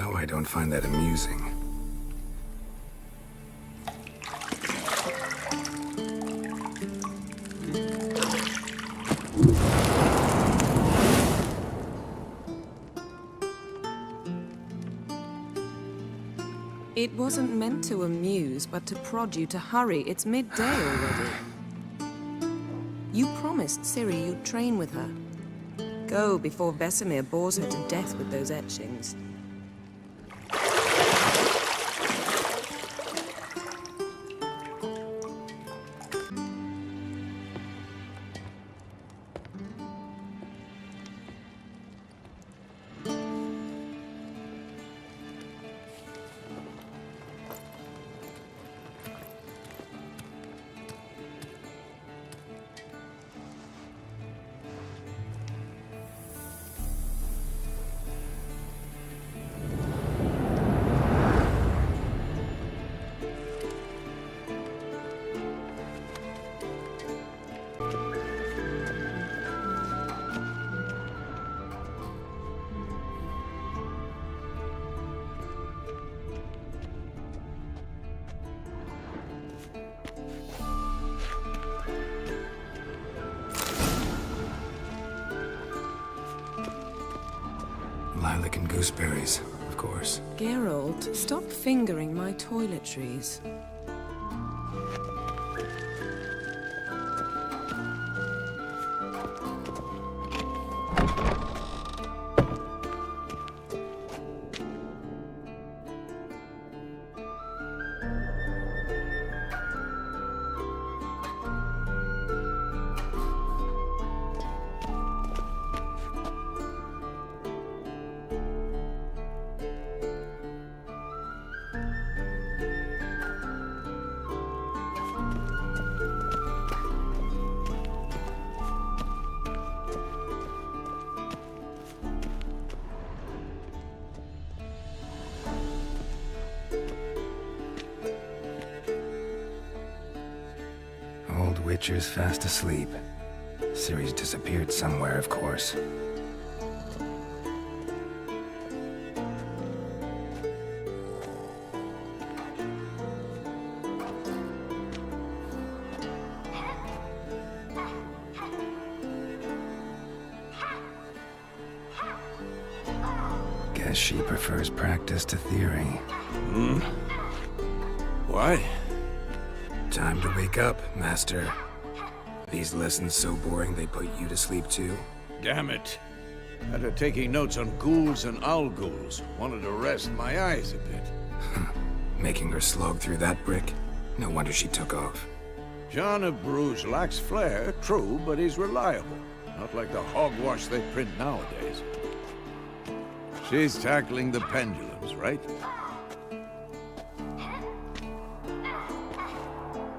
know I don't find that amusing. It wasn't meant to amuse, but to prod you to hurry. It's midday already. You promised Ciri you'd train with her. Go before Vesemir bores her to death with those etchings. Lilac and gooseberries, of course. Geralt, stop fingering my toiletries. Old Witcher's fast asleep. Ciri's disappeared somewhere, of course. Guess she prefers practice to theory. What? Time to wake up, Master. These lessons so boring they put you to sleep too? Damn it. After taking notes on ghouls and owl-ghouls, wanted to rest my eyes a bit. Making her slog through that brick? No wonder she took off. John of Bruges lacks flair, true, but he's reliable. Not like the hogwash they print nowadays. She's tackling the pendulums, right?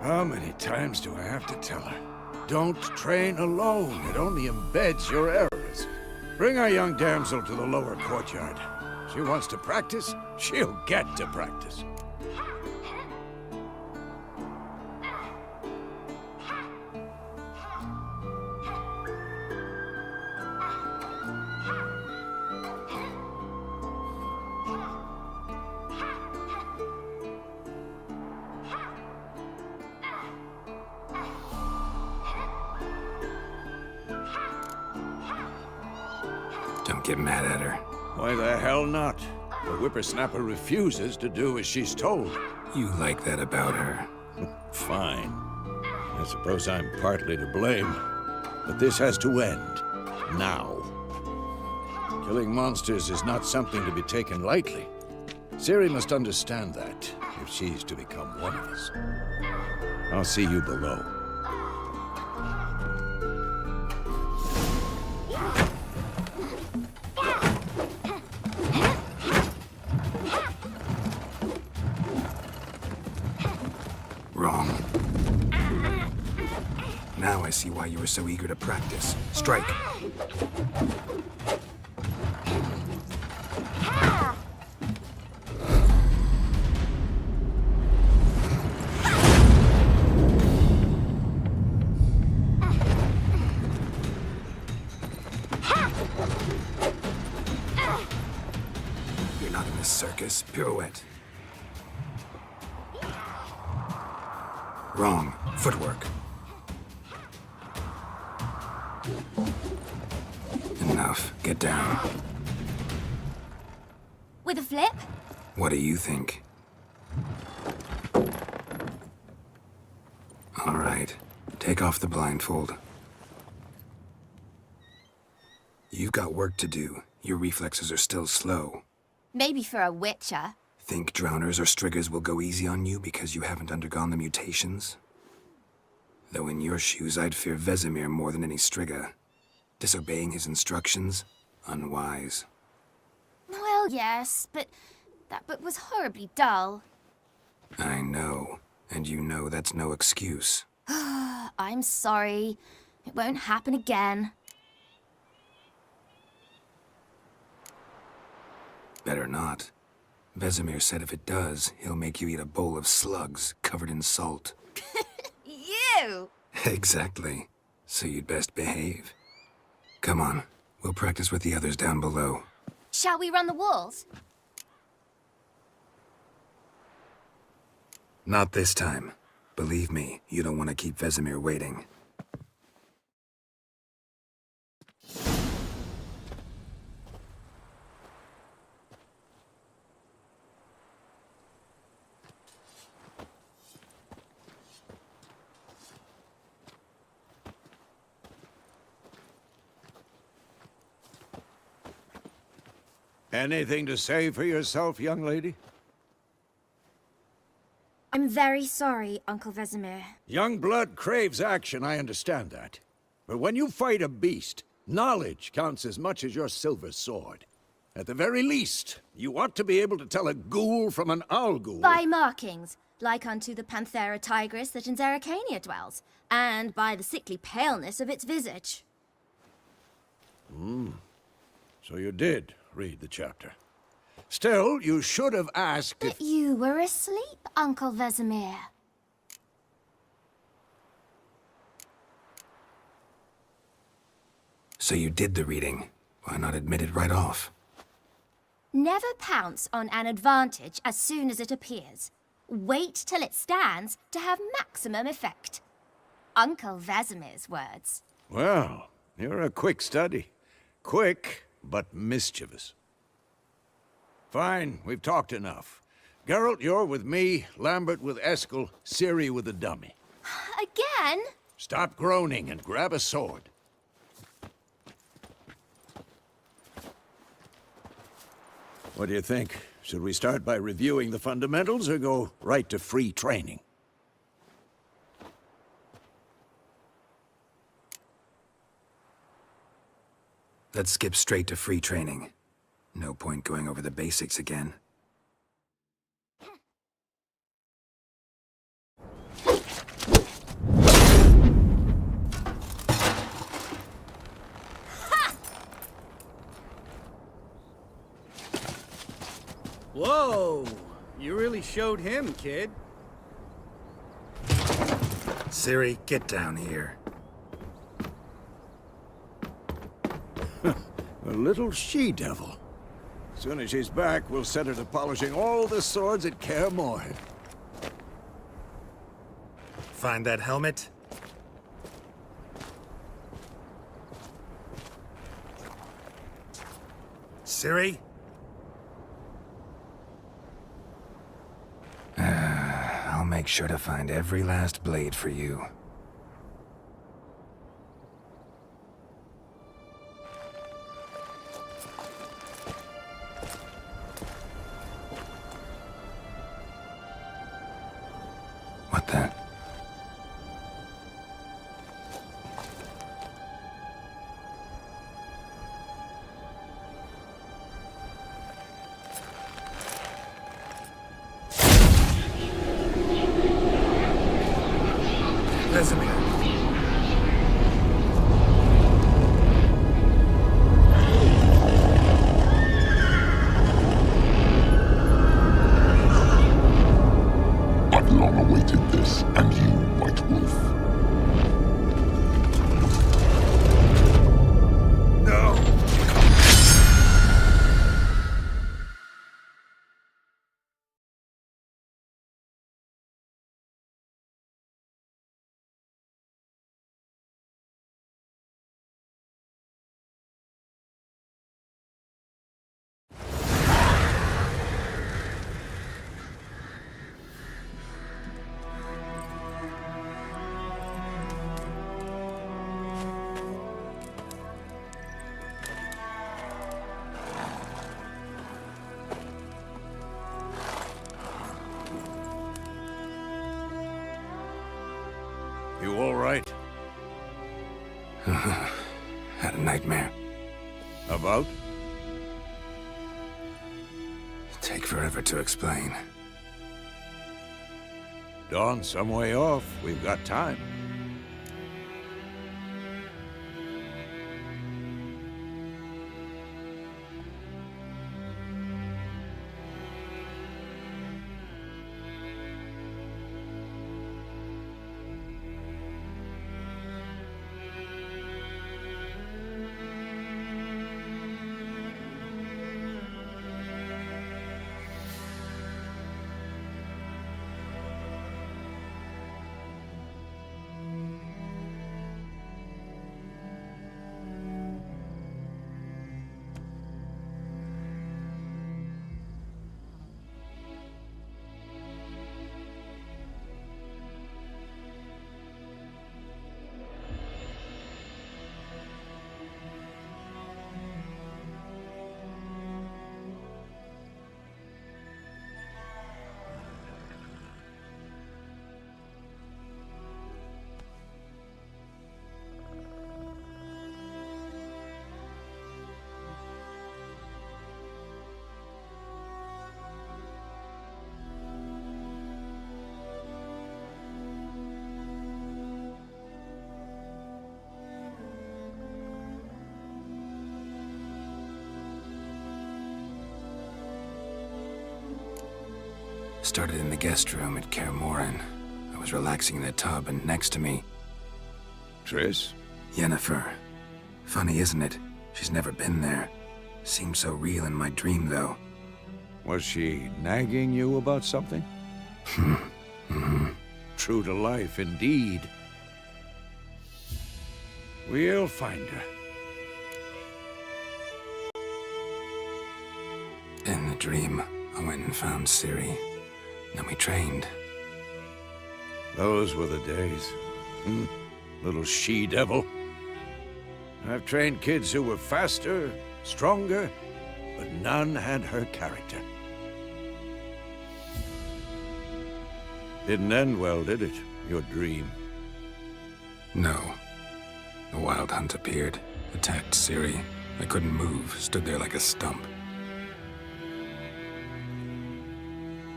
How many times do I have to tell her? Don't train alone. It only embeds your errors. Bring our young damsel to the lower courtyard. She wants to practice, she'll get to practice. Don't get mad at her. Why the hell not? The whippersnapper refuses to do as she's told. You like that about her. Fine. I suppose I'm partly to blame. But this has to end. Now. Killing monsters is not something to be taken lightly. Ciri must understand that, if she's to become one of us. I'll see you below. Wrong. Now I see why you were so eager to practice. Strike. this. Pirouette. Wrong. Footwork. Enough. Get down. With a flip? What do you think? All right. Take off the blindfold. You've got work to do. Your reflexes are still slow. Maybe for a witcher. Think drowners or striggers will go easy on you because you haven't undergone the mutations? Though in your shoes, I'd fear Vesemir more than any strigger. Disobeying his instructions? Unwise. Well, yes, but that book was horribly dull. I know. And you know that's no excuse. I'm sorry. It won't happen again. Better not. Vesemir said if it does, he'll make you eat a bowl of slugs covered in salt. You! Exactly. So you'd best behave. Come on. We'll practice with the others down below. Shall we run the walls? Not this time. Believe me, you don't want to keep Vesemir waiting. Anything to say for yourself, young lady? I'm very sorry, Uncle Vesemir. Young blood craves action, I understand that. But when you fight a beast, knowledge counts as much as your silver sword. At the very least, you ought to be able to tell a ghoul from an owl ghoul. By markings, like unto the Panthera tigris that in Zerrikania dwells, and by the sickly paleness of its visage. So you did read the chapter. Still, you should have asked if... But you were asleep, Uncle Vesemir. So you did the reading. Why not admit it right off? Never pounce on an advantage as soon as it appears. Wait till it stands to have maximum effect. Uncle Vesemir's words. Well, you're a quick study. Quick, but mischievous. Fine, we've talked enough. Geralt, you're with me, Lambert with Eskel, Ciri with the dummy. Again? Stop groaning and grab a sword. What do you think? Should we start by reviewing the fundamentals or go right to free training? Let's skip straight to free training. No point going over the basics again. Whoa! You really showed him, kid. Ciri, get down here. A little she-devil. Soon as she's back, we'll set her to polishing all the swords at Kaer Morhen. Find that helmet? Ciri? I'll make sure to find every last blade for you. What the? Vesemir. I've long awaited this, and you, White Wolf. No! You all right? Had a nightmare. About? Take forever to explain. Dawn's some way off. We've got time. Started in the guest room at Kaer Morhen. I was relaxing in the tub, and next to me, Triss? Yennefer. Funny, isn't it? She's never been there. Seemed so real in my dream, though. Was she nagging you about something? True to life, indeed. We'll find her. In the dream, I went and found Ciri. Then we trained. Those were the days. Little she-devil. I've trained kids who were faster, stronger, but none had her character. Didn't end well, did it? Your dream? No. The Wild Hunt appeared, attacked Ciri. I couldn't move, stood there like a stump.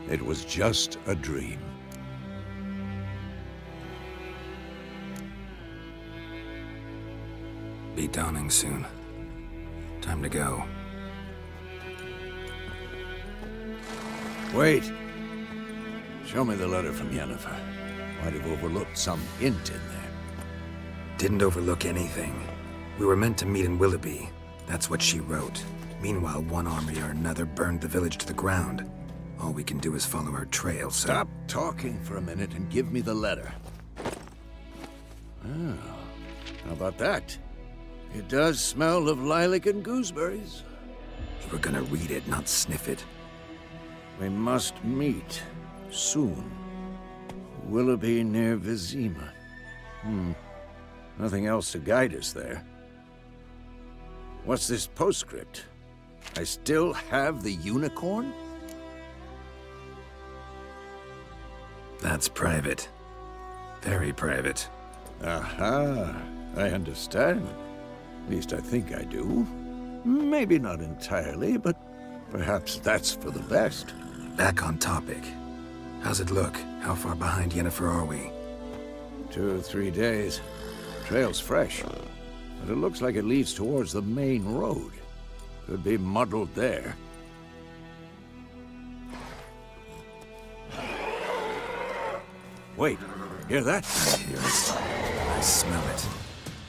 It was just a dream. Be dawning soon. Time to go. Wait. Show me the letter from Yennefer. Might have overlooked some hint in there. Didn't overlook anything. We were meant to meet in Willoughby. That's what she wrote. Meanwhile, one army or another burned the village to the ground. All we can do is follow her trail, so... Stop talking for a minute and give me the letter. Oh, how about that? It does smell of lilac and gooseberries. You were gonna read it, not sniff it. We must meet soon. Willoughby near Vizima. Nothing else to guide us there. What's this postscript? I still have the unicorn? That's private. Very private. Aha, I understand. At least I think I do. Maybe not entirely, but perhaps that's for the best. Back on topic. How's it look? How far behind Yennefer are we? 2 or 3 days. Trail's fresh, but it looks like it leads towards the main road. Could be muddled there. Wait, hear that? I hear it. I smell it.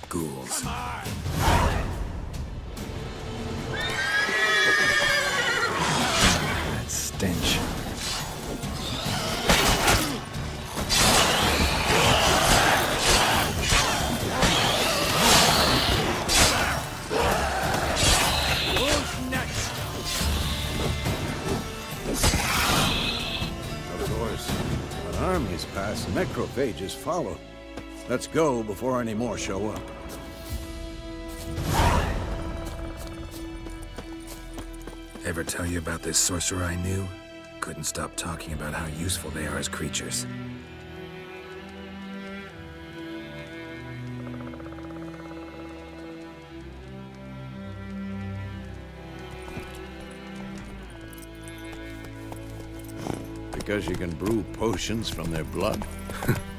Ghouls. That stench. Armies pass, necrophages follow. Let's go before any more show up. Ever tell you about this sorcerer I knew? Couldn't stop talking about how useful they are as creatures. because you can brew potions from their blood?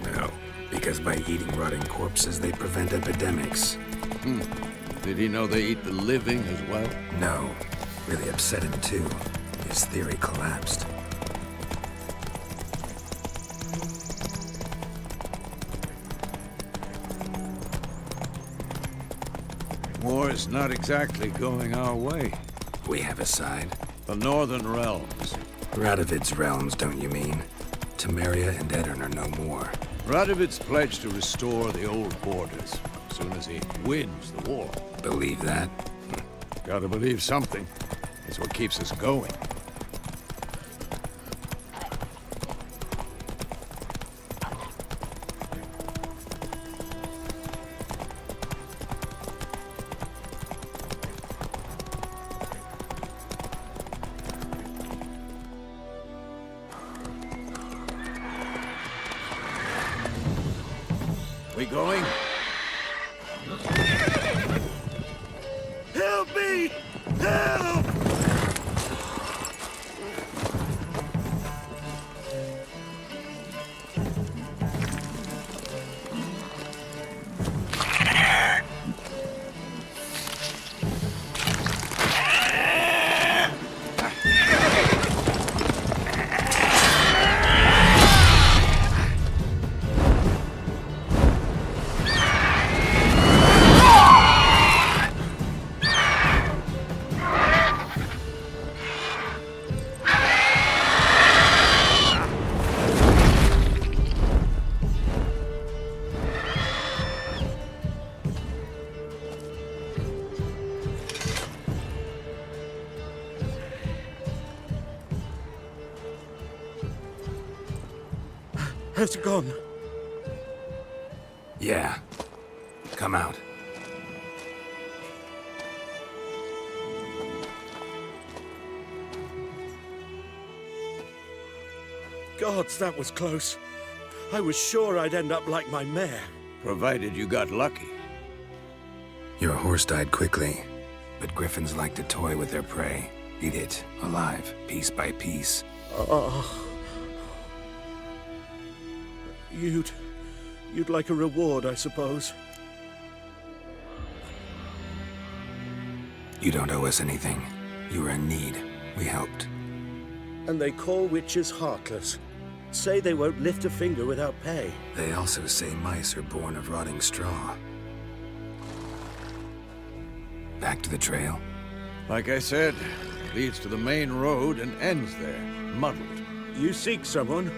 No, because by eating rotting corpses, they prevent epidemics. Did he know they eat the living as well? No, really upset him too. His theory collapsed. War's not exactly going our way. We have a side. The Northern Realms. Radovid's realms, don't you mean? Temeria and Edirn are no more. Radovid's pledged to restore the old borders as soon as he wins the war. Believe that? Gotta believe something. It's what keeps us going. We going? Help me! Help! Has it gone? Yeah. Come out. Gods, that was close. I was sure I'd end up like my mare. Provided you got lucky. Your horse died quickly, but griffins like to toy with their prey. Eat it, alive, piece by piece. You'd like a reward, I suppose. You don't owe us anything. You were in need. We helped. And they call witches heartless. Say they won't lift a finger without pay. They also say mice are born of rotting straw. Back to the trail. Like I said, it leads to the main road and ends there, muddled. You seek someone?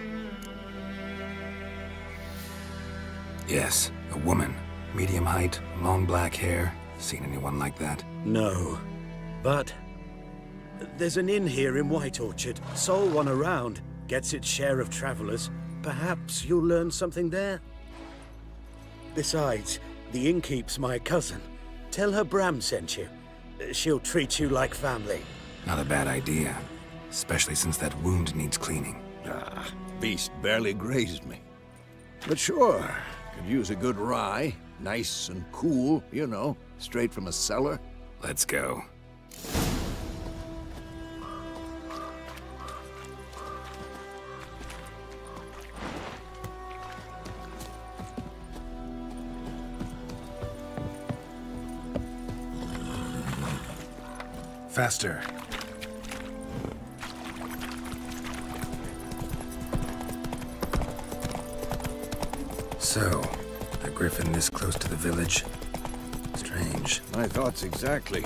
Yes, a woman. Medium height, long black hair. Seen anyone like that? No. But there's an inn here in White Orchard. Sole one around. Gets its share of travelers. Perhaps you'll learn something there? Besides, the innkeep's my cousin. Tell her Bram sent you. She'll treat you like family. Not a bad idea. Especially since that wound needs cleaning. Beast barely grazed me. But sure, could use a good rye. Nice and cool, you know, straight from a cellar. Let's go. Faster. So, a griffin this close to the village? Strange. My thoughts exactly.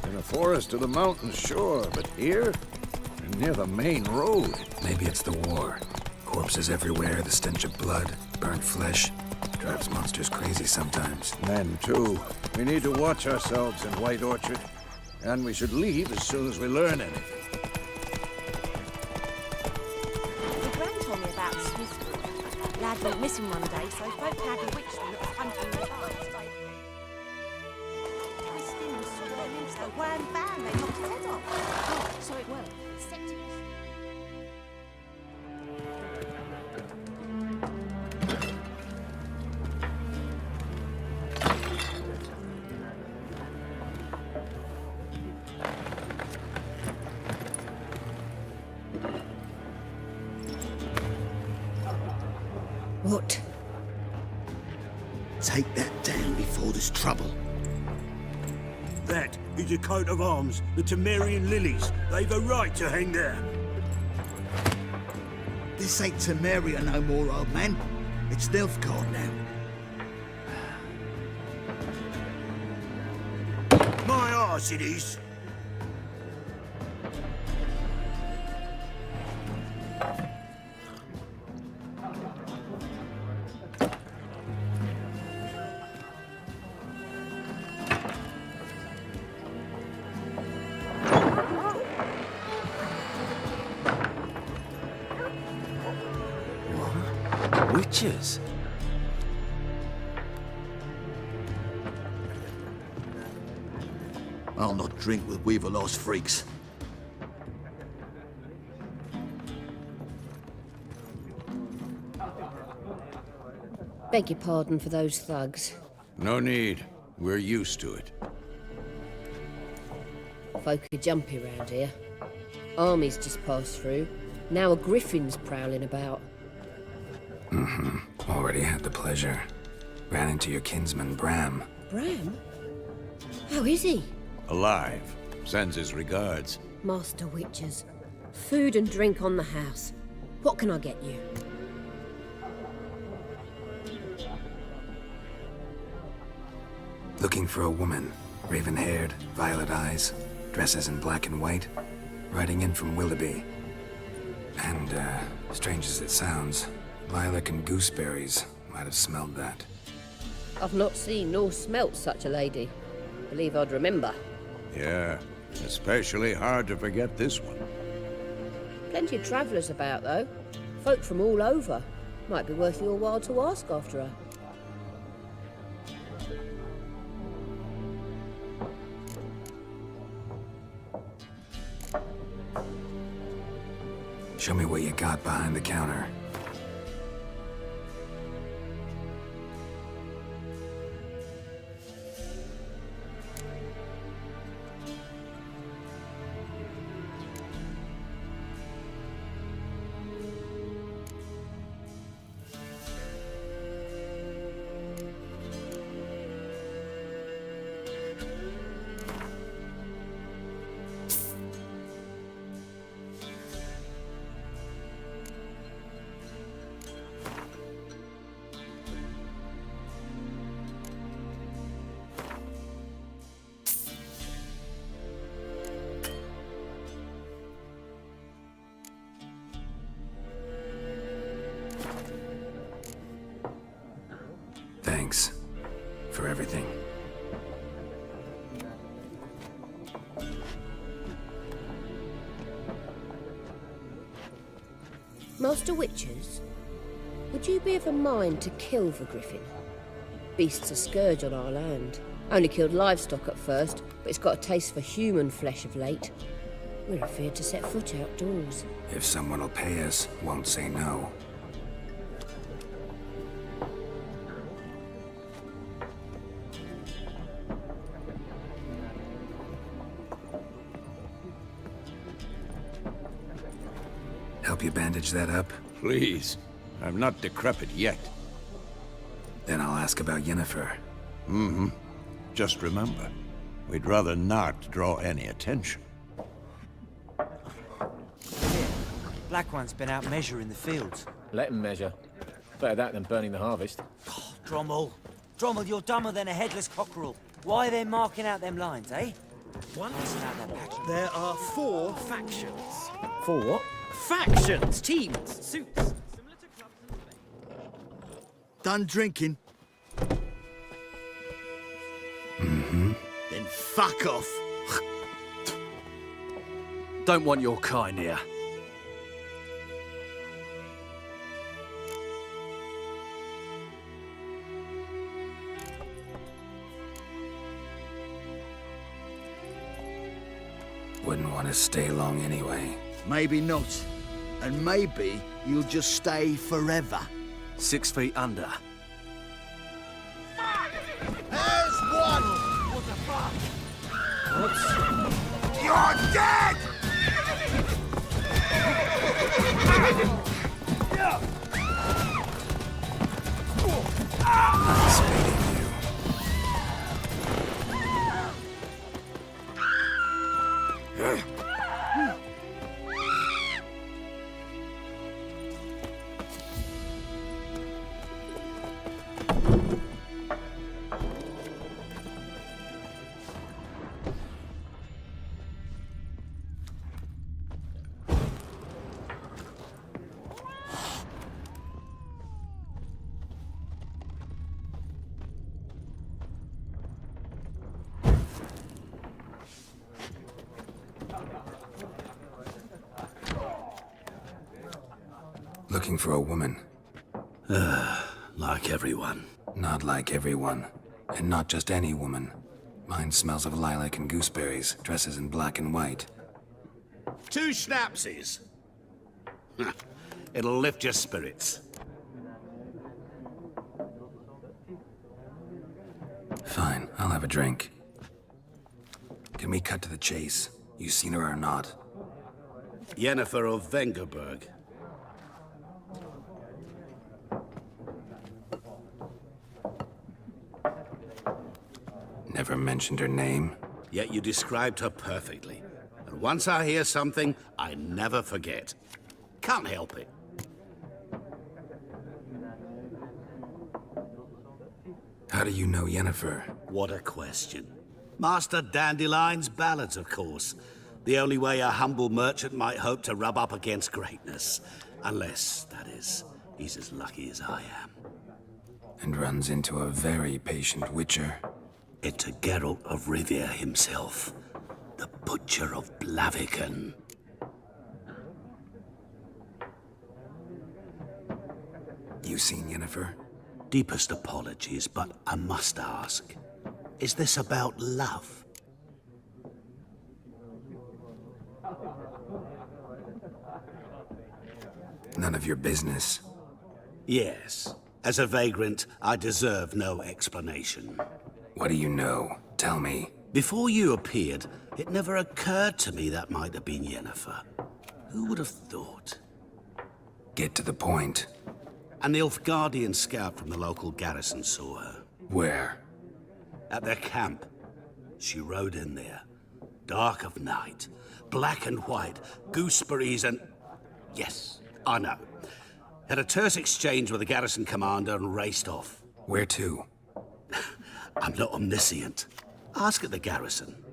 In a forest or the mountains, sure, but here? Near the main road. Maybe it's the war. Corpses everywhere, the stench of blood, burnt flesh. Drives monsters crazy sometimes. Men, too. We need to watch ourselves in White Orchard. And we should leave as soon as we learn anything. The Gran told me about Smith. Lad went missing one day, so folk had a witch that was hunting the past. Twisting and swirling, so wham bam, they knocked his head off. Oh, so it worked. Septimus. What? Take that down before there's trouble. That is a coat of arms, the Temerian lilies. They've a right to hang there. This ain't Temeria no more, old man. It's Nilfgaard now. My arse it is. Witches? I'll not drink with Weaver-lost freaks. Beg your pardon for those thugs. No need. We're used to it. Folk are jumpy round here. Armies just passed through. Now a griffin's prowling about. Already had the pleasure. Ran into your kinsman, Bram. Bram? How is he? Alive. Sends his regards. Master Witches. Food and drink on the house. What can I get you? Looking for a woman. Raven-haired, violet eyes, dresses in black and white. Riding in from Willoughby. And, strange as it sounds, lilac and gooseberries might have smelled that. I've not seen nor smelt such a lady. Believe I'd remember. Yeah, especially hard to forget this one. Plenty of travellers about, though. Folk from all over. Might be worth your while to ask after her. Show me what you got behind the counter. Thanks for everything. Master Witches, would you be of a mind to kill the griffin? Beast's a scourge on our land. Only killed livestock at first, but it's got a taste for human flesh of late. We're afeard to set foot outdoors. If someone will pay us, won't say no. Help you bandage that up? Please. I'm not decrepit yet. Then I'll ask about Yennefer. Just remember, we'd rather not draw any attention. Black One's been out measuring the fields. Let him measure. Better that than burning the harvest. Oh, Drommel. Drommel, you're dumber than a headless cockerel. Why are they marking out them lines, eh? There are 4 factions. For what? Factions, teams, suits. Done drinking? Then fuck off. Don't want your kind here. Wouldn't want to stay long anyway. Maybe not. And maybe you'll just stay forever. 6 feet under. There's one! What the fuck? You're dead! Nice baiting you. Looking for a woman. Like everyone. Not like everyone. And not just any woman. Mine smells of lilac and gooseberries, dresses in black and white. 2 schnapsies. It'll lift your spirits. Fine, I'll have a drink. Can we cut to the chase? You seen her or not? Yennefer of Vengerberg. Never mentioned her name. Yet you described her perfectly. And once I hear something, I never forget. Can't help it. How do you know Yennefer? What a question. Master Dandelion's ballads, of course. The only way a humble merchant might hope to rub up against greatness. Unless, that is, he's as lucky as I am. And runs into a very patient witcher. Into Geralt of Rivia himself. The Butcher of Blaviken. You seen Yennefer? Deepest apologies, but I must ask. Is this about love? None of your business. Yes. As a vagrant, I deserve no explanation. What do you know? Tell me. Before you appeared, it never occurred to me that might have been Yennefer. Who would have thought? Get to the point. An Nilfgaardian scout from the local garrison saw her. Where? At their camp. She rode in there. Dark of night. Black and white. Gooseberries and... Yes, I know. Had a terse exchange with the garrison commander and raced off. Where to? I'm not omniscient. Ask at the garrison.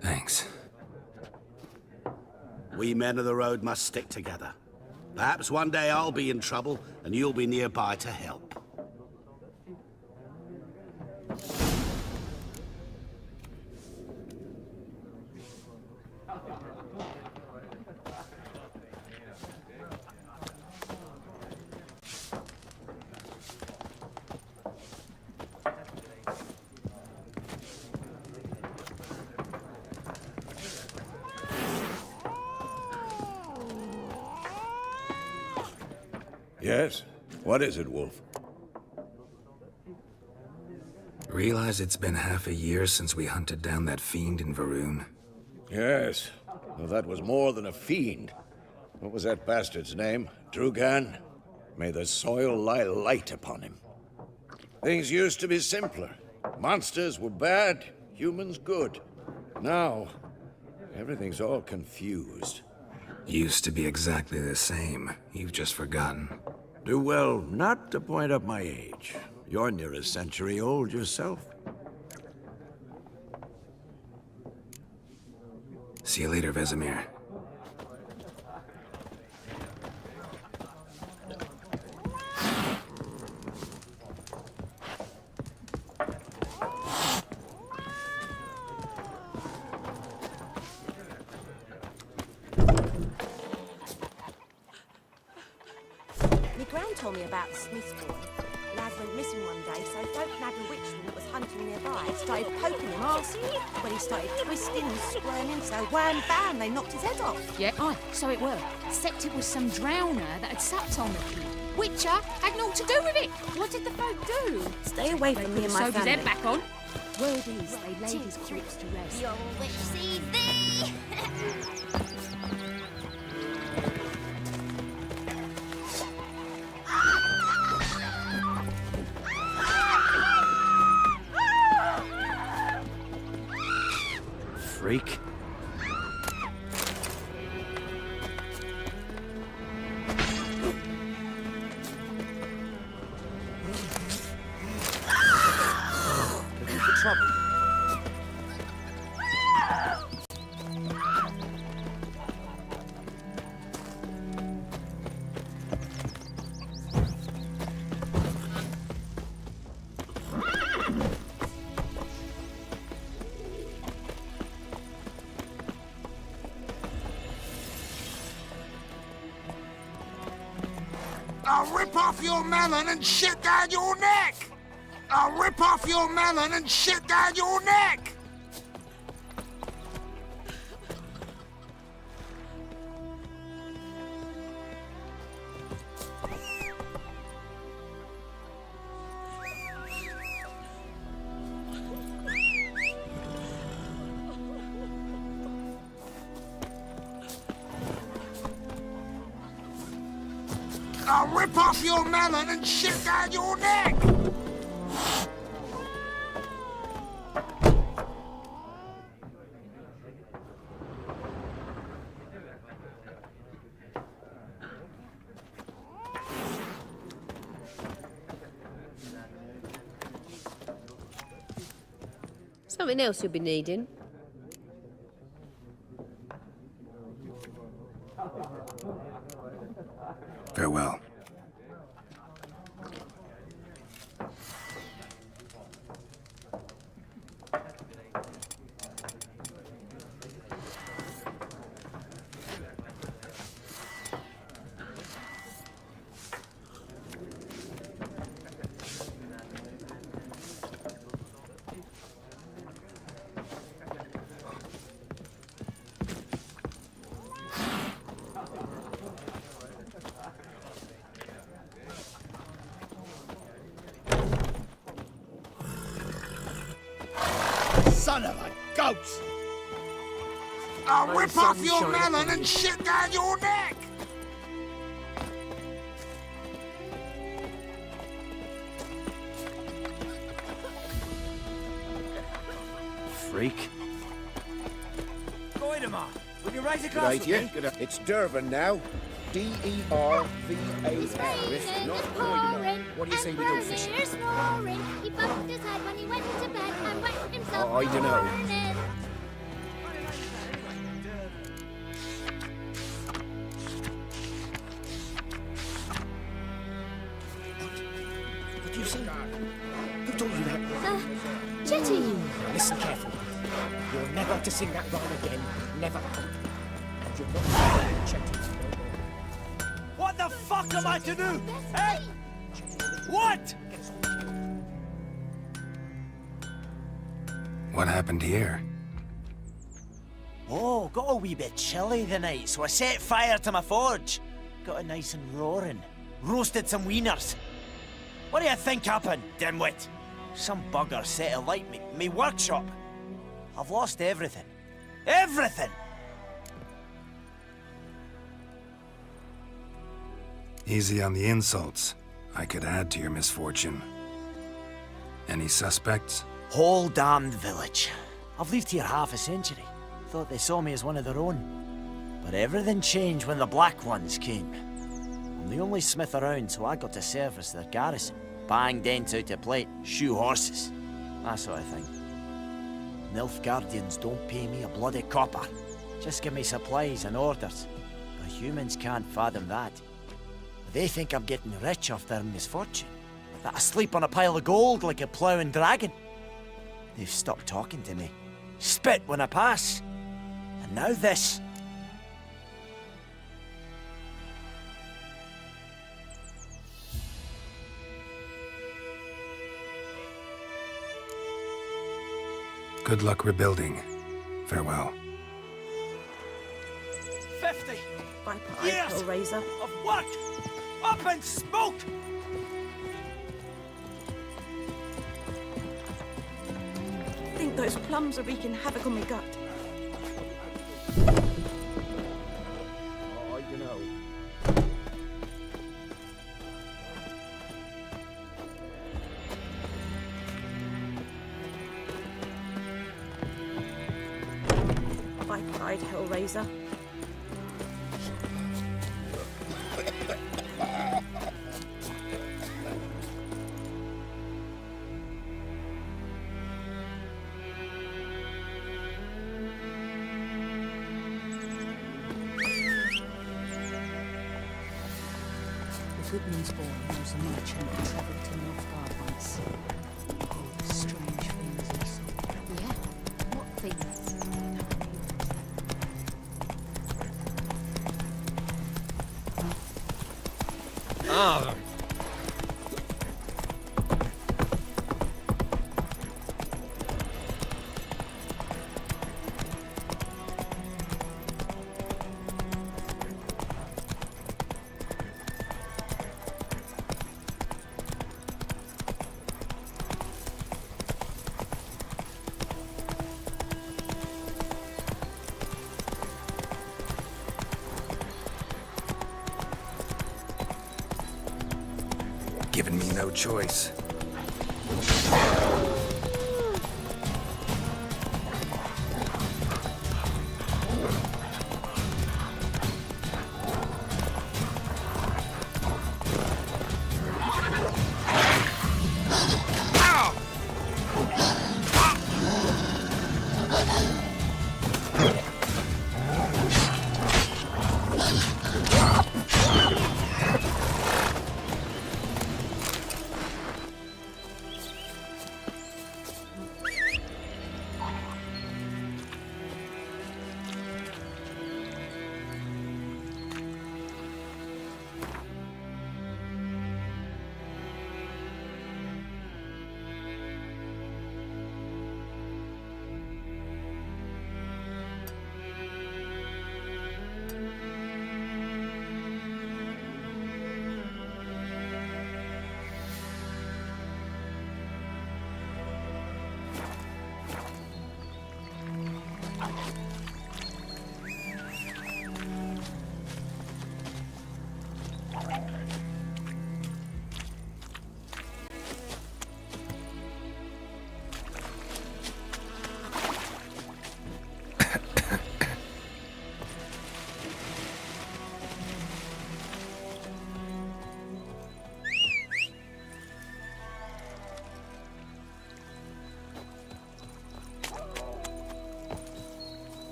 Thanks. We men of the road must stick together. Perhaps one day I'll be in trouble and you'll be nearby to help. Yes? What is it, Wolf? Realize it's been half a year since we hunted down that fiend in Varun? Yes. Well, that was more than a fiend. What was that bastard's name? Drugan? May the soil lie light upon him. Things used to be simpler. Monsters were bad, humans good. Now, everything's all confused. Used to be exactly the same. You've just forgotten. Do well not to point up my age. You're near a century old yourself. See you later, Vesemir. My gran told me about the Smith's boy. Lad went missing one day, so folk nabbed a witchman that was hunting nearby. Started poking him, asking him. When he started twisting and squirming, so wham bam, they knocked his head off. Yeah, aye, so it were. Except it was some drowner that had supped on the kid. Witcher had naught to do with it. What did the folk do? Stay away from me and my Sewed his family. head back on. Word is, they laid his corpse to rest. Your witch sees thee! freak. Looking for trouble. I'll rip off your melon and shit down your neck! I'll rip off your melon and shit down your neck! I'll rip off your melon and shit down your neck! Something else you'll be needing. Farewell. Son of a ghost! I'll rip off your melon and shit down your neck! Freak. Goidemar, will you rise Good across with idea. me? It's Durban now. D-E-R-V-A-N. Raisin Not is Goidemar. pouring, What do you say we go fishing? Rosier's snoring. He bumped his head when he went to bed and wet himself Oh, I dunno. morning. What do you say? Who told you that? Jetty. Now listen carefully. You're never to sing that rhyme again. Never. And you're not Chetty. What the fuck am I to do? Eh? What? What happened here? Oh, got a wee bit chilly the night, so I set fire to my forge. Got it nice and roaring. Roasted some wieners. What do you think happened, dimwit? Some bugger set alight me workshop. I've lost everything. Everything! Easy on the insults. I could add to your misfortune. Any suspects? Whole damned village. I've lived here half a century. Thought they saw me as one of their own. But everything changed when the Black Ones came. I'm the only smith around, so I got to service their garrison. Bang dents out of plate, shoe horses. That sort of thing. Nilfgaardians don't pay me a bloody copper. Just give me supplies and orders. But humans can't fathom that. They think I'm getting rich off their misfortune. That I sleep on a pile of gold like a ploughing dragon. They've stopped talking to me. Spit when I pass. And now this. Good luck rebuilding. Farewell. 50 Viper years Hellraiser. of work up in smoke! I think those plums are wreaking havoc on my gut. Oh, you know. cried Hellraiser. The Goodman's boy knows a merchant who travelled to Northgard once. All the strange things he saw. Yeah? What things? Ah! Given me no choice.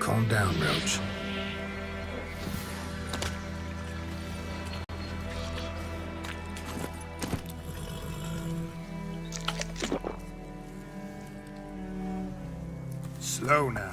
Calm down, Roach. Slow now.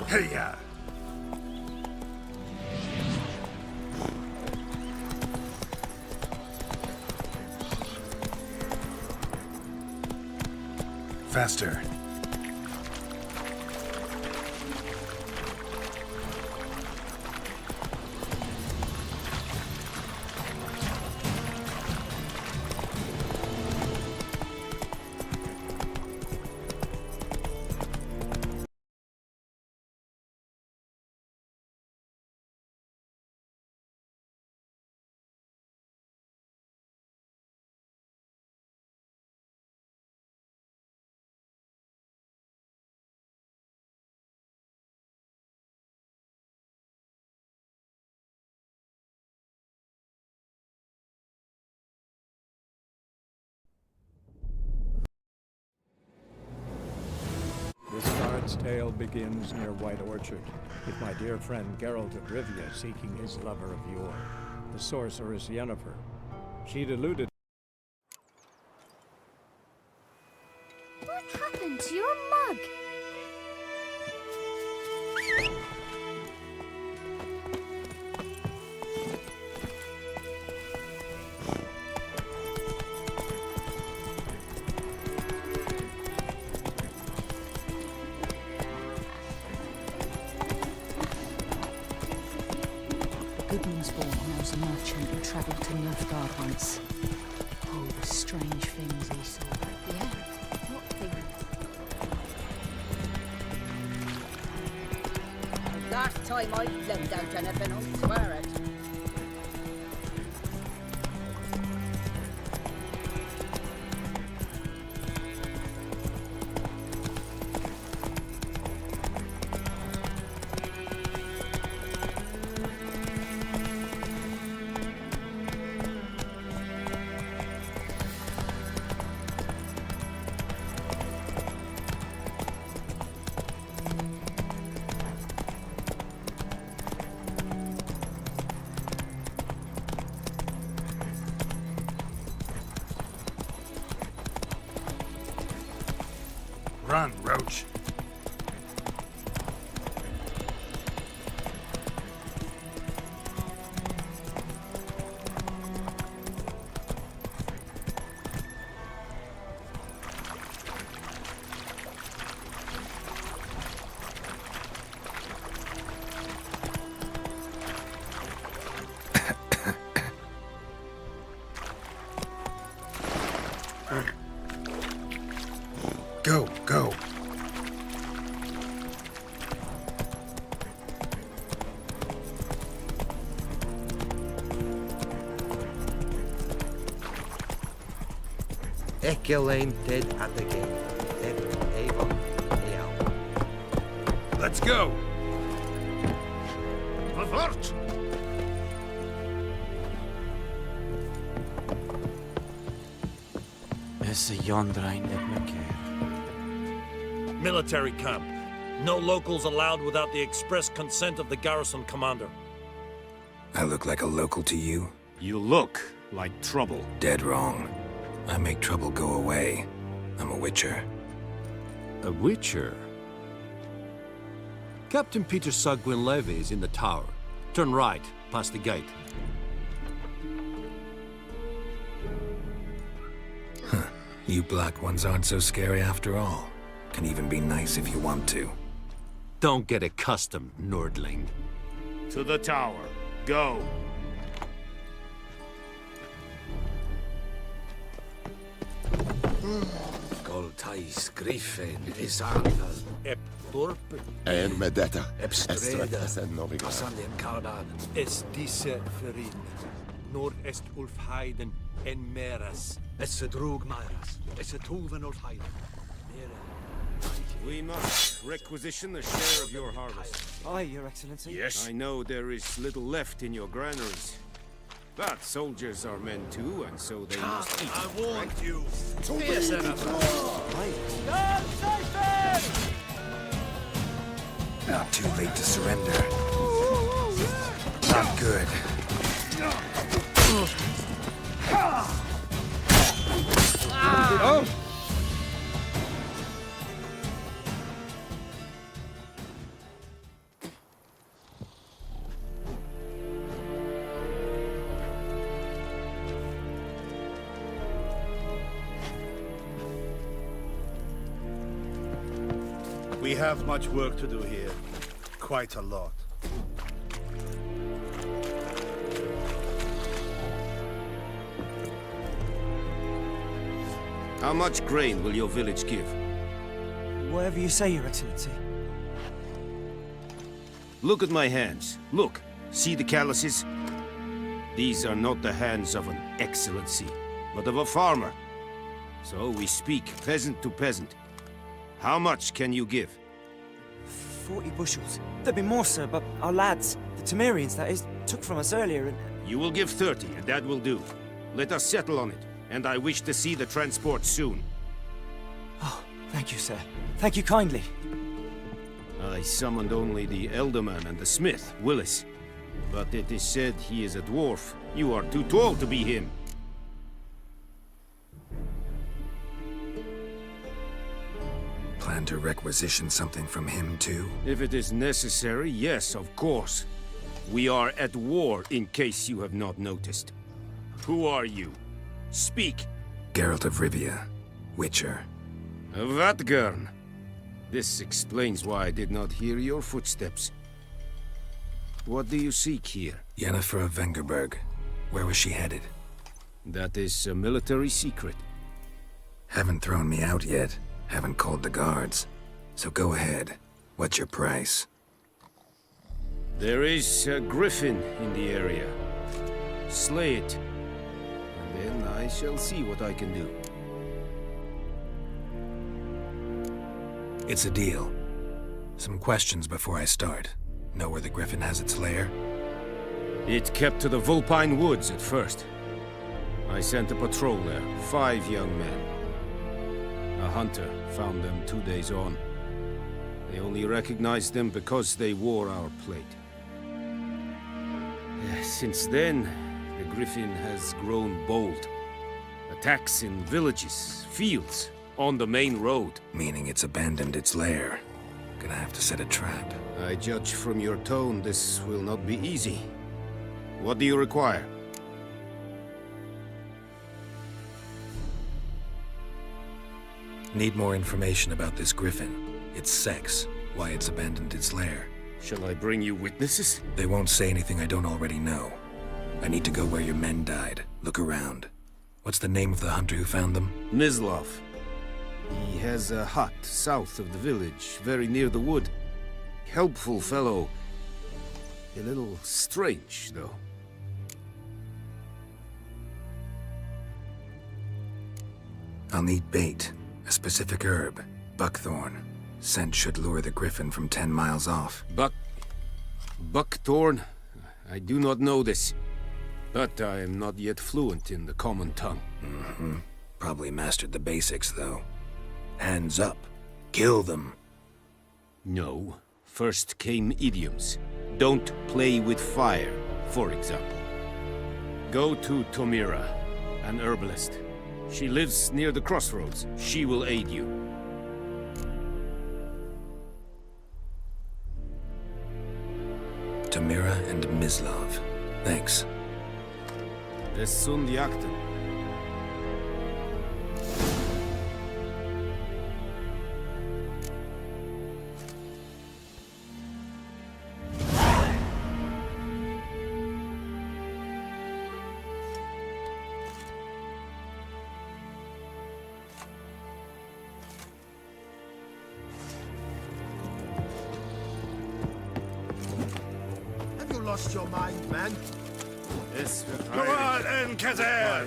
Hey-ya! Faster. This bard's tale begins near White Orchard, with my dear friend Geralt of Rivia seeking his lover of yore, the sorceress Yennefer. She deluded. What happened to your mug? Goodmansborn knows a merchant who travelled to Nilfgaard once. Oh, the strange things he saw. Yeah? What things? Last time I lent out anything, I'll swear it. Run, Roach. Go, go. Echelane dead at the gate. Let's go. Avert! Is a yondrain at McCare. Military camp. No locals allowed without the express consent of the garrison commander. I look like a local to you? You look like trouble. Dead wrong. I make trouble go away. I'm a witcher. A witcher? Captain Peter Sagwin Levy is in the tower. Turn right, past the gate. Huh. You black ones aren't so scary after all. Can even be nice if you want to. Don't get accustomed, Nordling. To the tower. Go. Goltais Griffin is Arnal. Ep Dorp. Medetta. Streda. Asandem Kardan. Es disse Ferin. Nord est Ulf Heiden en Meras. Es drug Myras. Es Tuven Ulf Heiden. We must requisition the share of your harvest. Aye, Your Excellency. Yes. I know there is little left in your granaries. But soldiers are men too, and so they must eat. I warned you. Yes, Not too late to surrender. Not good. Oh! We have much work to do here. Quite a lot. How much grain will your village give? Whatever you say, Your Excellency. Look at my hands. Look. See the calluses? These are not the hands of an excellency, but of a farmer. So we speak peasant to peasant. How much can you give? 40 bushels. There'd be more, sir, but our lads, the Temerians, that is, took from us earlier and... You will give 30, and that will do. Let us settle on it, and I wish to see the transport soon. Oh, thank you, sir. Thank you kindly. I summoned only the Elderman and the smith, Willis. But it is said he is a dwarf. You are too tall to be him. Plan to requisition something from him, too? If it is necessary, yes, of course. We are at war, in case you have not noticed. Who are you? Speak! Geralt of Rivia, Witcher. Vatgern. This explains why I did not hear your footsteps. What do you seek here? Yennefer of Vengerberg. Where was she headed? That is a military secret. Haven't thrown me out yet. Haven't called the guards. So go ahead. What's your price? There is a griffin in the area. Slay it. And then I shall see what I can do. It's a deal. Some questions before I start. Know where the griffin has its lair? It kept to the Vulpine Woods at first. I sent a patrol there, 5 young men. A hunter found them 2 days on. They only recognized them because they wore our plate. Since then, the griffin has grown bold. Attacks in villages, fields, on the main road. Meaning it's abandoned its lair. Gonna have to set a trap. I judge from your tone this will not be easy. What do you require? Need more information about this griffin. Its sex, why it's abandoned its lair. Shall I bring you witnesses? They won't say anything I don't already know. I need to go where your men died. Look around. What's the name of the hunter who found them? Mislav. He has a hut south of the village, very near the wood. Helpful fellow. A little strange, though. I'll need bait. A specific herb. Buckthorn. Scent should lure the griffin from 10 miles off. Buckthorn? I do not know this. But I am not yet fluent in the common tongue. Mm-hmm. Probably mastered the basics, though. Hands up. Kill them. No. First came idioms. Don't play with fire, for example. Go to Tomira, an herbalist. She lives near the crossroads. She will aid you. Tomira and Mislav. Thanks. Des Sundjakten. Lost your mind, man. Go on, Enkazer!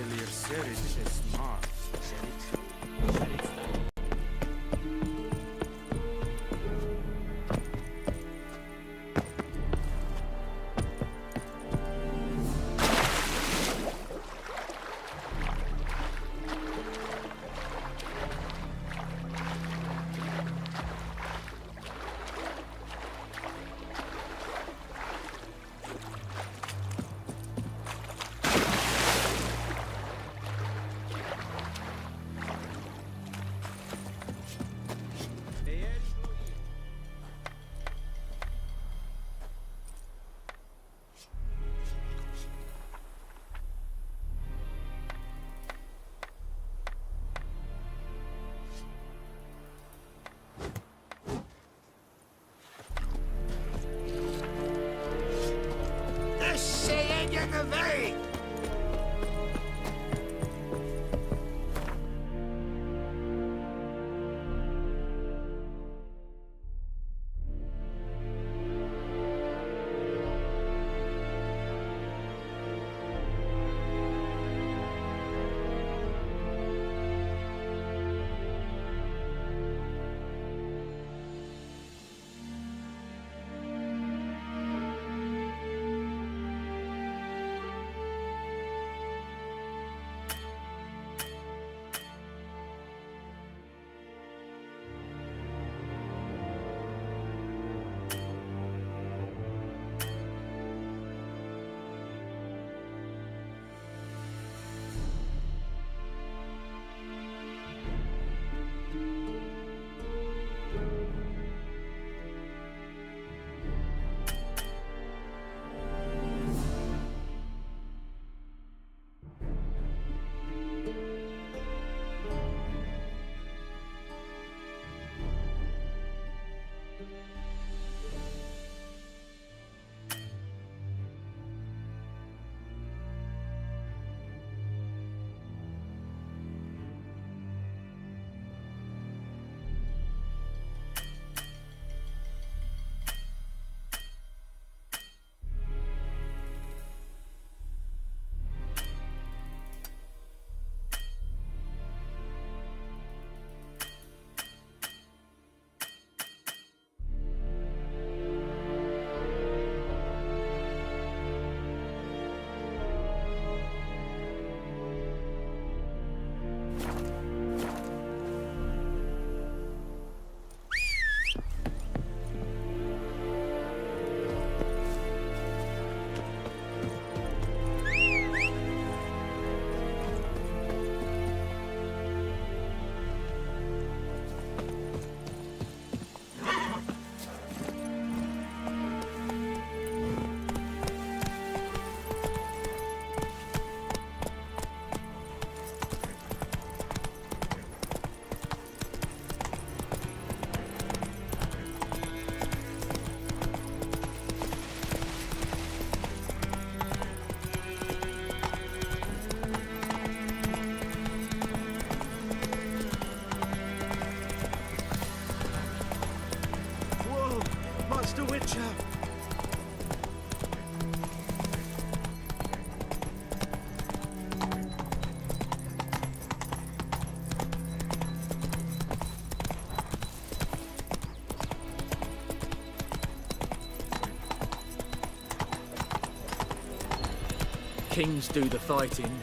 Kings do the fighting,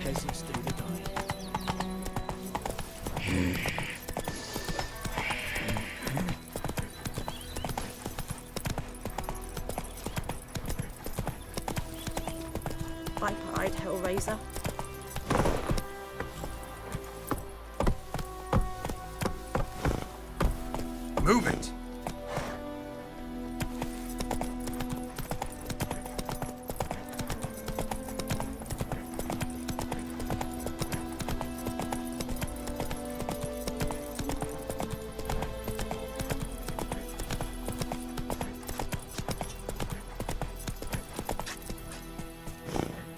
peasants do the dying. Biped Hellraiser. Move it!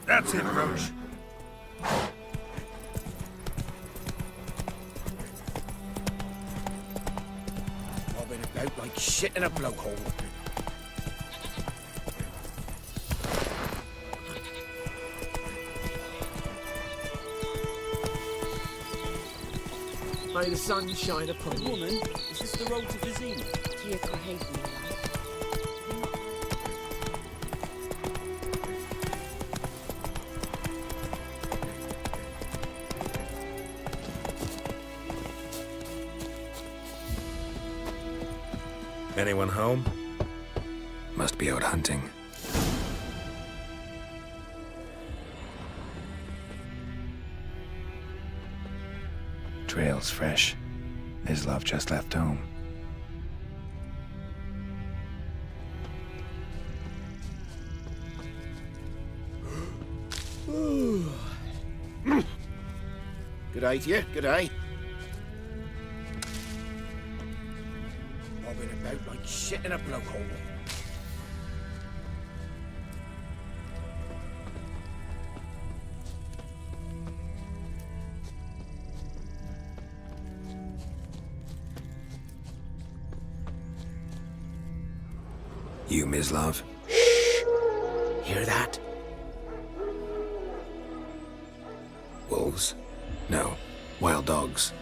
That's it, Roach. Bobbing about like shit in a blowhole. May the sun shine upon you. Woman, is this the road to Vizima? Anyone home? Must be out hunting. Trail's fresh. Islov just left home. Good day to you, good day. Bobbing about like shit in a blowhole. You, Mislov? Hear that? Wolves? No. Wild dogs.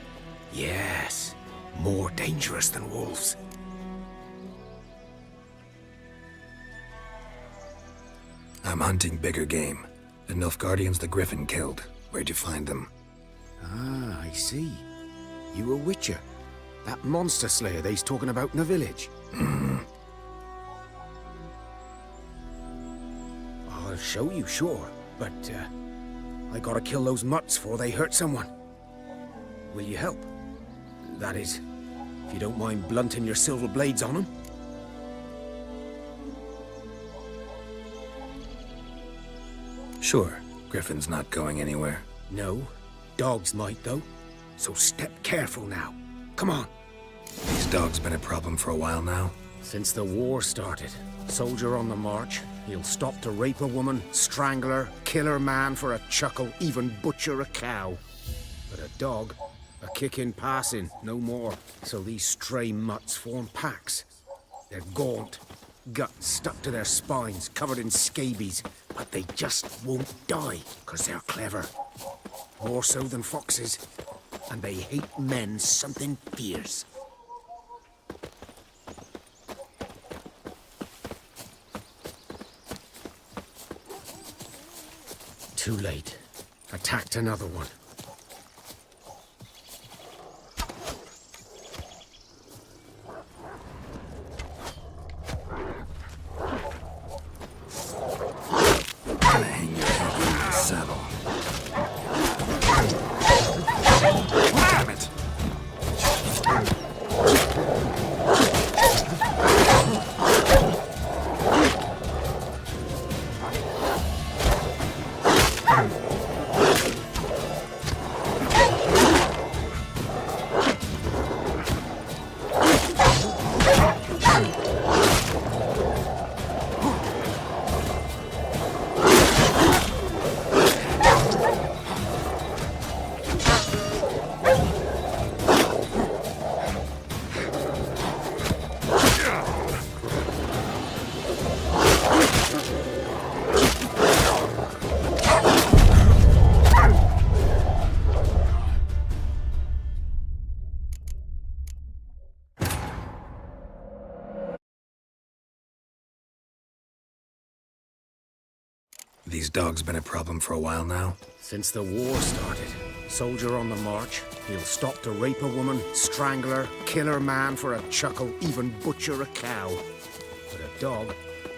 Yes. More dangerous than wolves. I'm hunting bigger game. The Nilfgaardians the Griffin killed. Where'd you find them? Ah, I see. You a witcher. That monster slayer they's talking about in the village. I'll show you, sure. But, I gotta kill those mutts before they hurt someone. Will you help? That is, if you don't mind blunting your silver blades on them. Sure. Griffin's not going anywhere. No. Dogs might, though. So step careful now. Come on. These dogs been a problem for a while now? Since the war started. Soldier on the march. He'll stop to rape a woman, strangle her, kill her man for a chuckle, even butcher a cow. But a dog, a kick in passing, no more. So these stray mutts form packs. They're gaunt, guts stuck to their spines, covered in scabies. But they just won't die, 'cause they're clever. More so than foxes. And they hate men something fierce. Too late. Attacked another one. Gonna hang your head in the saddle. Damn it! These dogs been a problem for a while now? Since the war started. Soldier on the march. He'll stop to rape a woman, strangle her, kill her man for a chuckle, even butcher a cow. But a dog,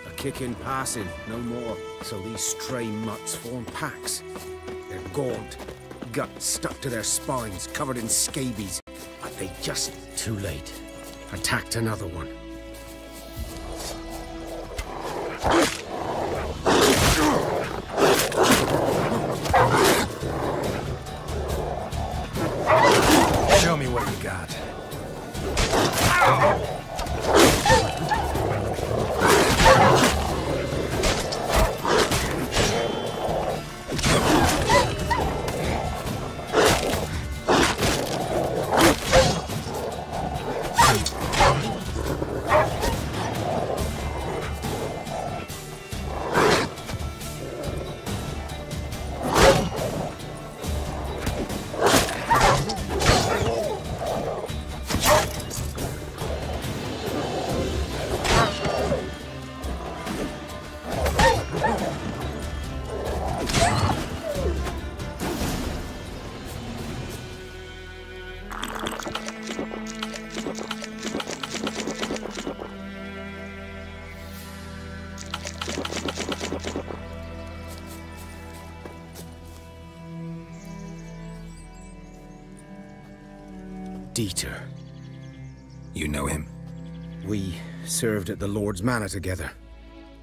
a kick in passing, no more. So these stray mutts form packs. They're gaunt, guts stuck to their spines, covered in scabies. But they just, too late, attacked another one. Show me what you got. Dieter. You know him? We served at the Lord's Manor together,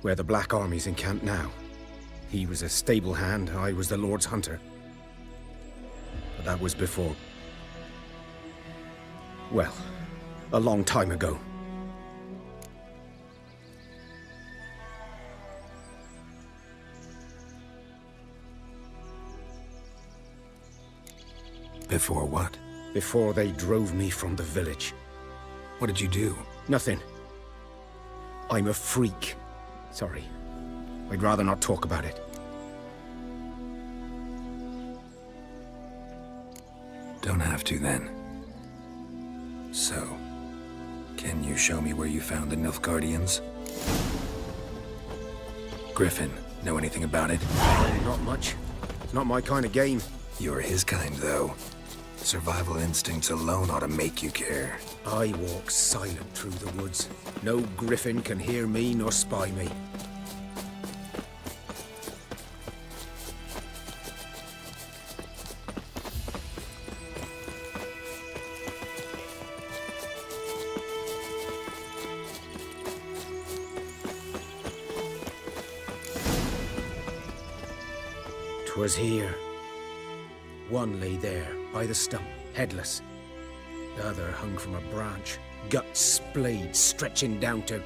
where the Black Army's encamped now. He was a stable hand, I was the Lord's hunter. But that was before... well, a long time ago. Before what? Before they drove me from the village. What did you do? Nothing. I'm a freak. Sorry. I'd rather not talk about it. Don't have to, then. So, can you show me where you found the Nilfgaardians? Griffin, know anything about it? Not much. It's not my kind of game. You're his kind, though. Survival instincts alone ought to make you care. I walk silent through the woods. No griffin can hear me nor spy me. Was here. One lay there, by the stump, headless. The other hung from a branch, guts splayed, stretching down to...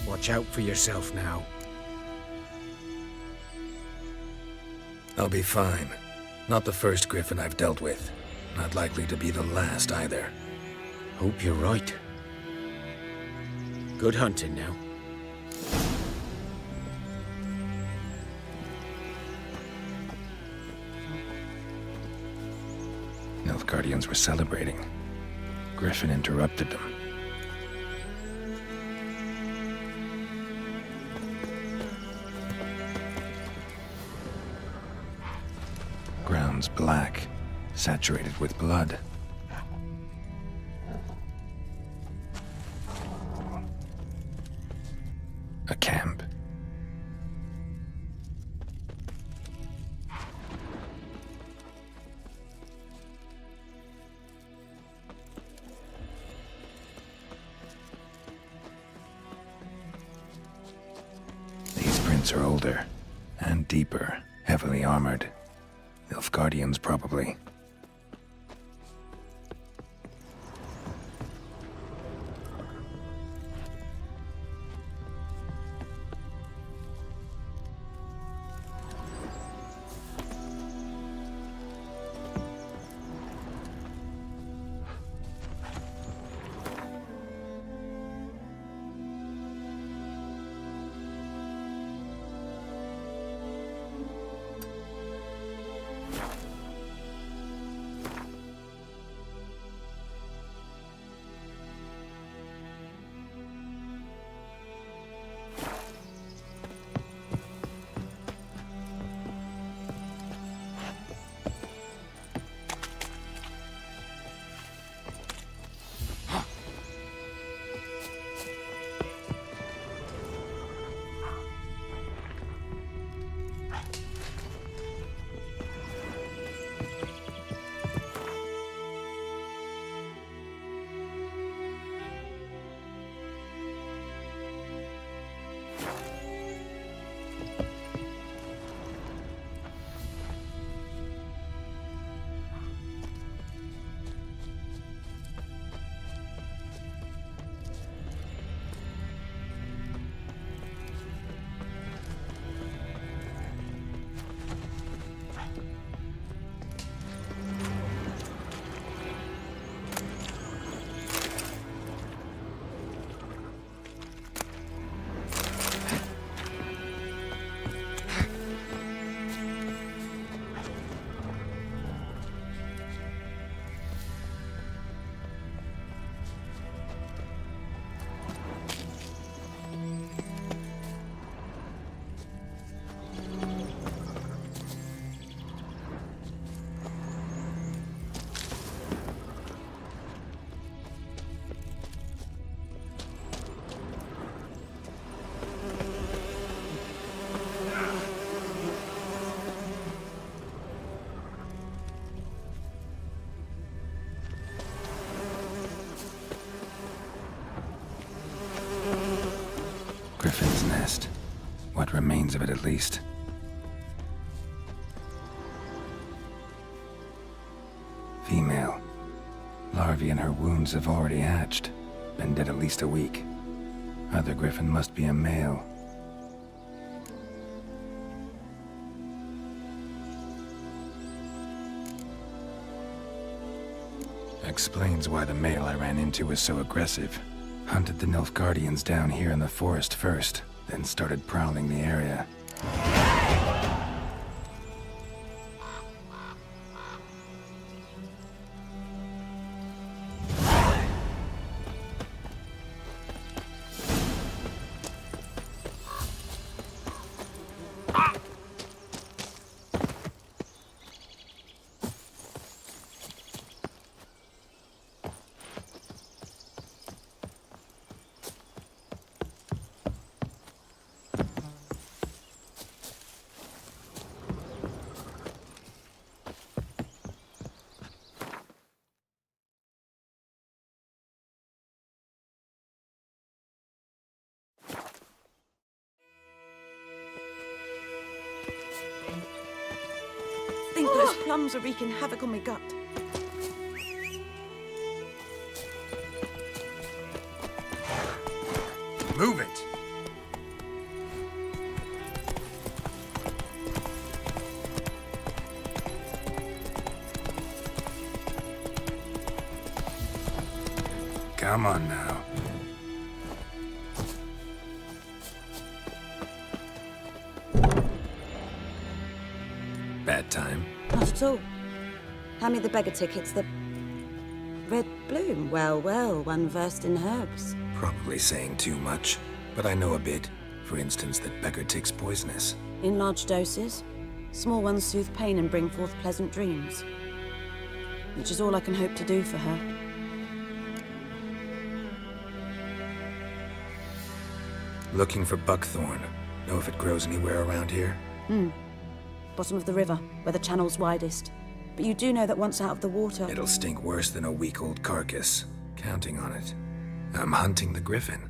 Watch out for yourself now. I'll be fine. Not the first griffin I've dealt with. Not likely to be the last, either. Hope you're right. Good hunting now. Nilfgaardians were celebrating. Griffin interrupted them. Ground's black, saturated with blood. A camp. Are older and deeper, heavily armored. Nilfgaardians, probably. Griffin's nest. What remains of it, at least. Female. Larvae in her wounds have already hatched. Been dead at least a week. Other griffin must be a male. Explains why the male I ran into was so aggressive. Hunted the Nilfgaardians down here in the forest first, then started prowling the area. I think those plums are wreaking havoc on my gut. Move it! Come on now. Bad time? Not at all. Hand me the beggar tickets, the red bloom. Well, well, one versed in herbs. Probably saying too much, but I know a bit. For instance, that beggar tick's poisonous. In large doses. Small ones soothe pain and bring forth pleasant dreams. Which is all I can hope to do for her. Looking for buckthorn. Know if it grows anywhere around here? Bottom of the river, where the channel's widest. But you do know that once out of the water... It'll stink worse than a week-old carcass. Counting on it. I'm hunting the griffin.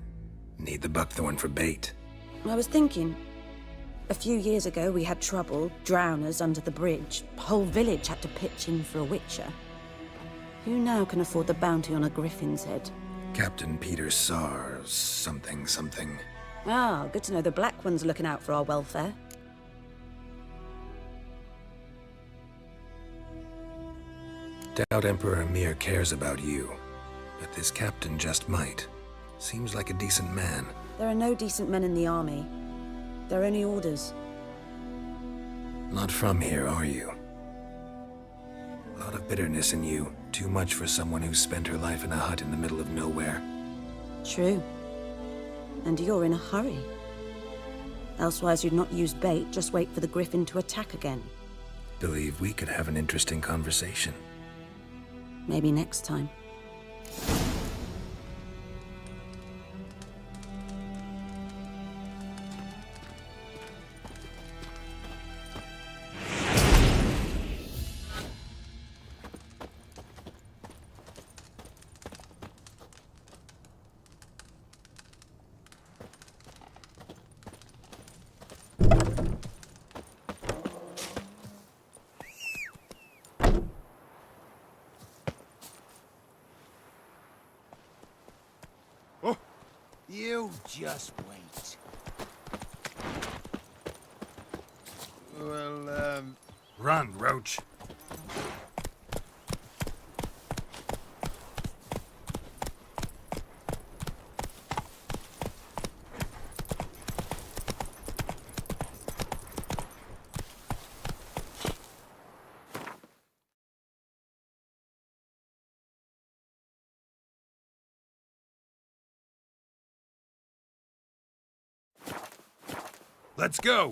Need the buckthorn for bait. I was thinking... A few years ago, we had trouble, drowners under the bridge. The whole village had to pitch in for a witcher. Who now can afford the bounty on a griffin's head? Captain Peter Sar... something. Ah, good to know the Black One's looking out for our welfare. Doubt Emperor Emir cares about you. But this captain just might. Seems like a decent man. There are no decent men in the army. They're only orders. Not from here, are you? A lot of bitterness in you. Too much for someone who spent her life in a hut in the middle of nowhere. True. And you're in a hurry. Elsewise you'd not use bait, just wait for the griffin to attack again. Believe we could have an interesting conversation. Maybe next time. You just wait. Well, Run, Roach. Let's go!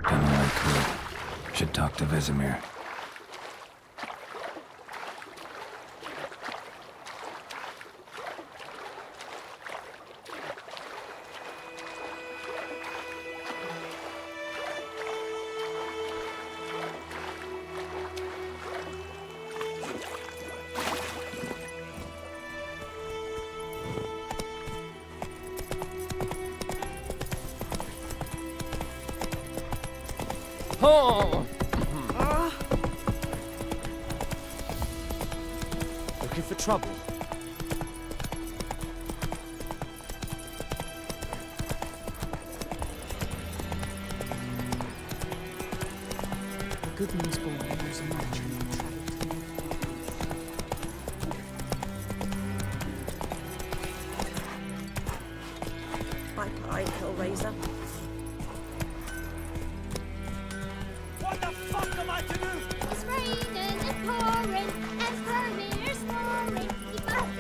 Done all I could. Should talk to Vesemir. Oh! Looking for trouble? The Goodman's boy was a merchant and travelled to Bye-bye, Hellraiser. What the fuck am I to do? It's raining and pouring, and Vermeer's snoring. He must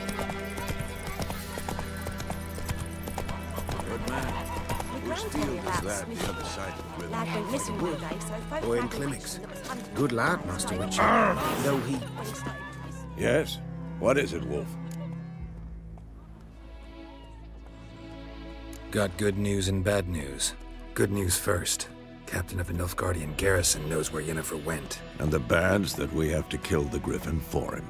Good man. My Whose gran told me field is about that Smith. the other side of the river? Lad went missing one day, so folk Boy in found a clinics. witch that was hunting Good him. lad, Master Witcher. Though he... When he started twisting. Yes? What is it, Wolf? Got good news and bad news. Good news first. Captain of the Nilfgaardian garrison knows where Yennefer went. And the bad's that we have to kill the Griffin for him.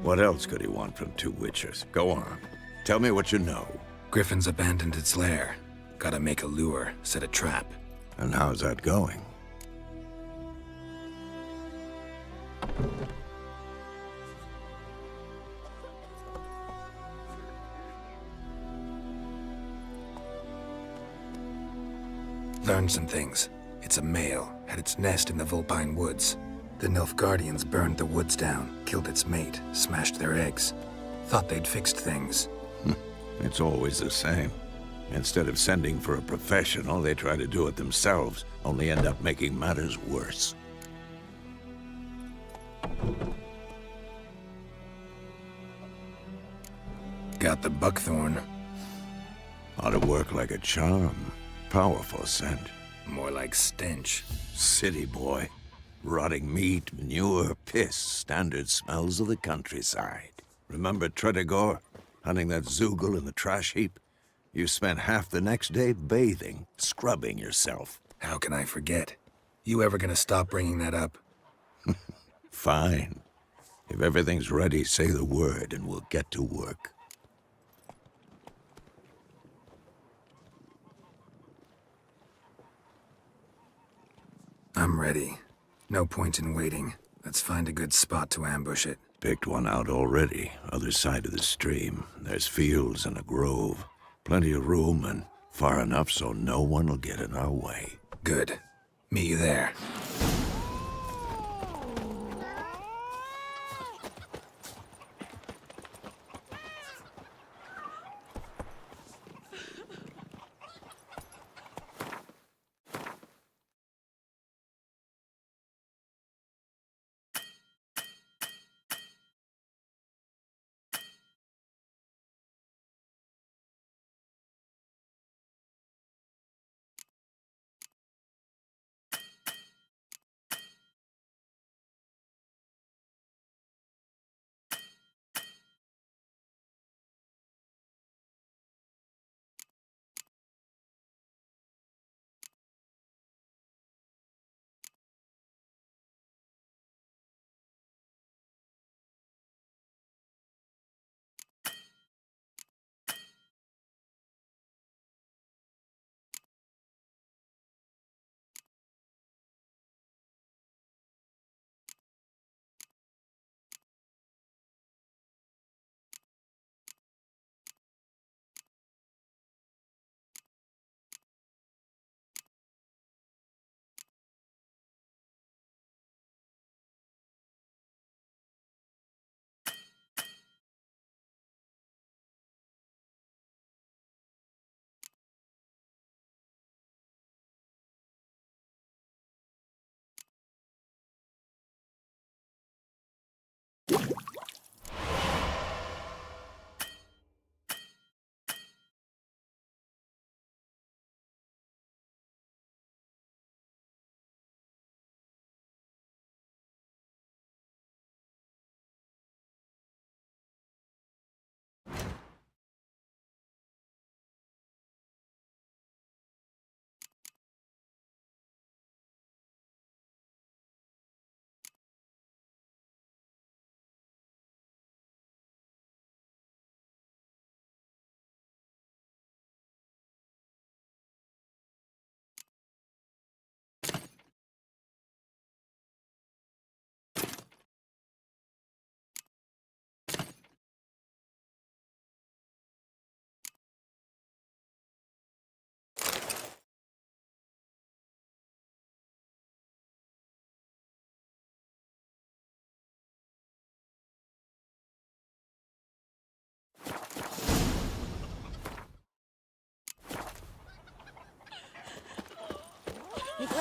What else could he want from two Witchers? Go on. Tell me what you know. Griffin's abandoned its lair. Gotta make a lure, set a trap. And how's that going? Learned some things. It's a male, had its nest in the Vulpine Woods. The Nilfgaardians burned the woods down, killed its mate, smashed their eggs. Thought they'd fixed things. It's always the same. Instead of sending for a professional, they try to do it themselves, only end up making matters worse. Got the buckthorn. Ought to work like a charm. Powerful scent. More like stench. City boy. Rotting meat, manure, piss, standard smells of the countryside. Remember Tredegor? Hunting that Zoogle in the trash heap? You spent half the next day bathing, scrubbing yourself. How can I forget? You ever gonna stop bringing that up? Fine. If everything's ready, say the word and we'll get to work. I'm ready. No point in waiting. Let's find a good spot to ambush it. Picked one out already, other side of the stream. There's fields and a grove. Plenty of room and far enough so no one will get in our way. Good. Meet you there.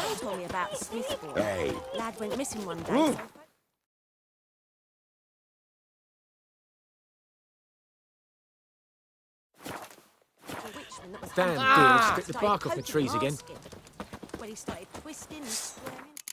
Gran told me about the Smith boy. Hey. Lad went missing one day. Ooh. That was Damn hunting deer, spit the bark off the trees again. When he started twisting and squirming.